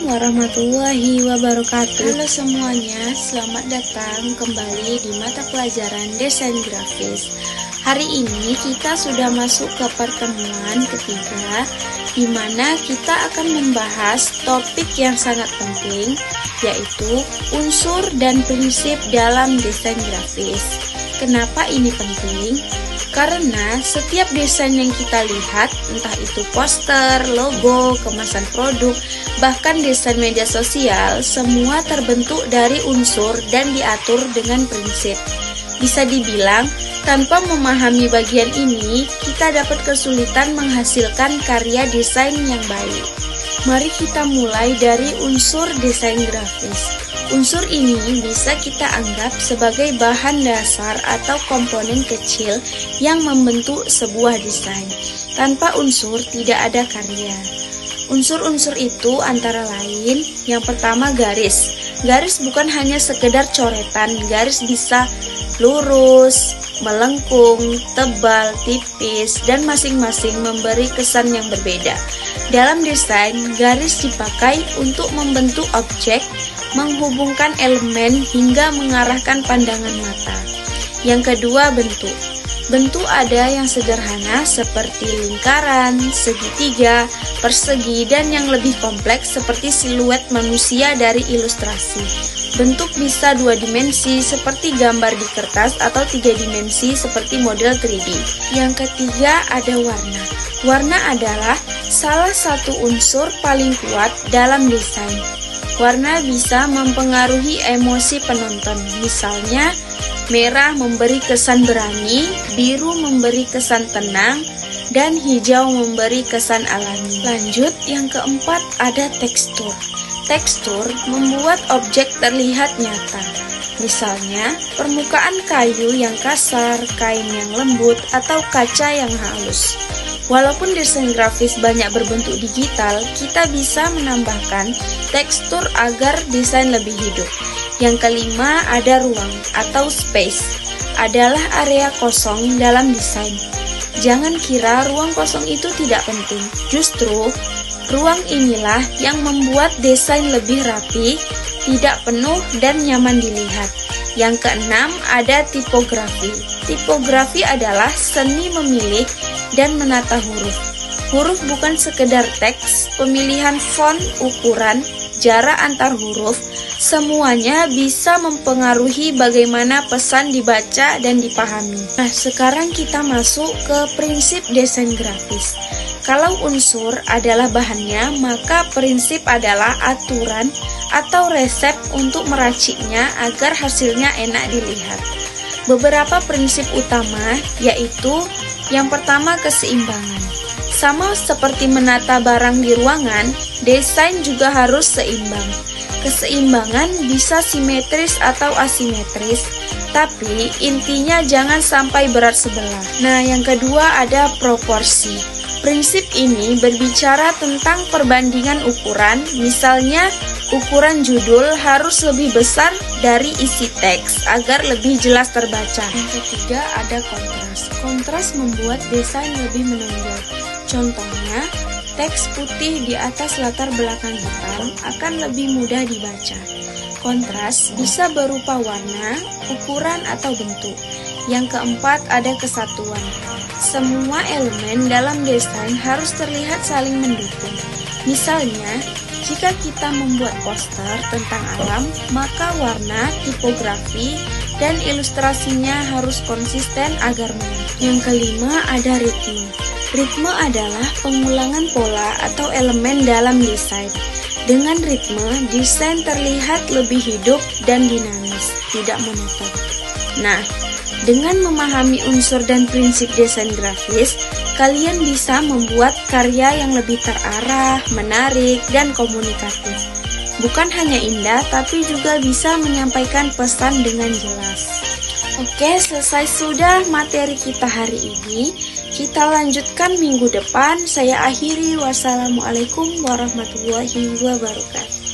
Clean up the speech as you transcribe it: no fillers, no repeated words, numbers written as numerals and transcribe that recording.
warahmatullahi wabarakatuh. Halo semuanya, selamat datang kembali di mata pelajaran desain grafis. Hari ini kita sudah masuk ke pertemuan ketiga, di mana kita akan membahas topik yang sangat penting, yaitu unsur dan prinsip dalam desain grafis. Kenapa ini penting? Karena setiap desain yang kita lihat, entah itu poster, logo, kemasan produk, bahkan desain media sosial, semua terbentuk dari unsur dan diatur dengan prinsip. Bisa dibilang, tanpa memahami bagian ini, kita dapat kesulitan menghasilkan karya desain yang baik. Mari kita mulai dari unsur desain grafis. Unsur ini bisa kita anggap sebagai bahan dasar atau komponen kecil yang membentuk sebuah desain. Tanpa unsur tidak ada karya. Unsur-unsur itu antara lain, yang pertama garis. Garis bukan hanya sekedar coretan, garis bisa lurus, melengkung, tebal, tipis, dan masing-masing memberi kesan yang berbeda. Dalam desain, garis dipakai untuk membentuk objek, menghubungkan elemen hingga mengarahkan pandangan mata. Yang kedua, bentuk. Bentuk ada yang sederhana seperti lingkaran, segitiga, persegi, dan yang lebih kompleks seperti siluet manusia dari ilustrasi. Bentuk bisa 2 dimensi seperti gambar di kertas atau 3 dimensi seperti model 3D. Yang ketiga ada warna. Warna adalah salah satu unsur paling kuat dalam desain. Warna bisa mempengaruhi emosi penonton. Misalnya, merah memberi kesan berani, biru memberi kesan tenang, dan hijau memberi kesan alami. Lanjut, yang keempat ada tekstur. Tekstur membuat objek terlihat nyata. Misalnya, permukaan kayu yang kasar, kain yang lembut, atau kaca yang halus. Walaupun desain grafis banyak berbentuk digital, kita bisa menambahkan tekstur agar desain lebih hidup. Yang kelima ada ruang atau space, adalah area kosong dalam desain. Jangan kira ruang kosong itu tidak penting, justru ruang inilah yang membuat desain lebih rapi, tidak penuh, dan nyaman dilihat. Yang keenam ada tipografi. Tipografi adalah seni memilih dan menata huruf. Huruf bukan sekedar teks, pemilihan font, ukuran, jarak antar huruf, semuanya bisa mempengaruhi bagaimana pesan dibaca dan dipahami. Nah, sekarang kita masuk ke prinsip desain grafis. Kalau unsur adalah bahannya, maka prinsip adalah aturan atau resep untuk meraciknya agar hasilnya enak dilihat. Beberapa prinsip utama yaitu yang pertama keseimbangan. Sama seperti menata barang di ruangan, desain juga harus seimbang. Keseimbangan bisa simetris atau asimetris, tapi intinya jangan sampai berat sebelah. Nah, yang kedua ada proporsi. Prinsip ini berbicara tentang perbandingan ukuran, misalnya ukuran judul harus lebih besar dari isi teks agar lebih jelas terbaca. Yang ketiga ada kontras. Kontras membuat desain lebih menonjol. Contohnya, teks putih di atas latar belakang hitam akan lebih mudah dibaca. Kontras bisa berupa warna, ukuran, atau bentuk. Yang keempat ada kesatuan. Semua elemen dalam desain harus terlihat saling mendukung. Misalnya, jika kita membuat poster tentang alam, maka warna, tipografi, dan ilustrasinya harus konsisten agar menarik. Yang kelima ada ritme. Ritme adalah pengulangan pola atau elemen dalam desain. Dengan ritme, desain terlihat lebih hidup dan dinamis, tidak monoton. Nah, dengan memahami unsur dan prinsip desain grafis, kalian bisa membuat karya yang lebih terarah, menarik, dan komunikatif. Bukan hanya indah, tapi juga bisa menyampaikan pesan dengan jelas. Oke, selesai sudah materi kita hari ini. Kita lanjutkan minggu depan. Saya akhiri. Wassalamualaikum warahmatullahi wabarakatuh.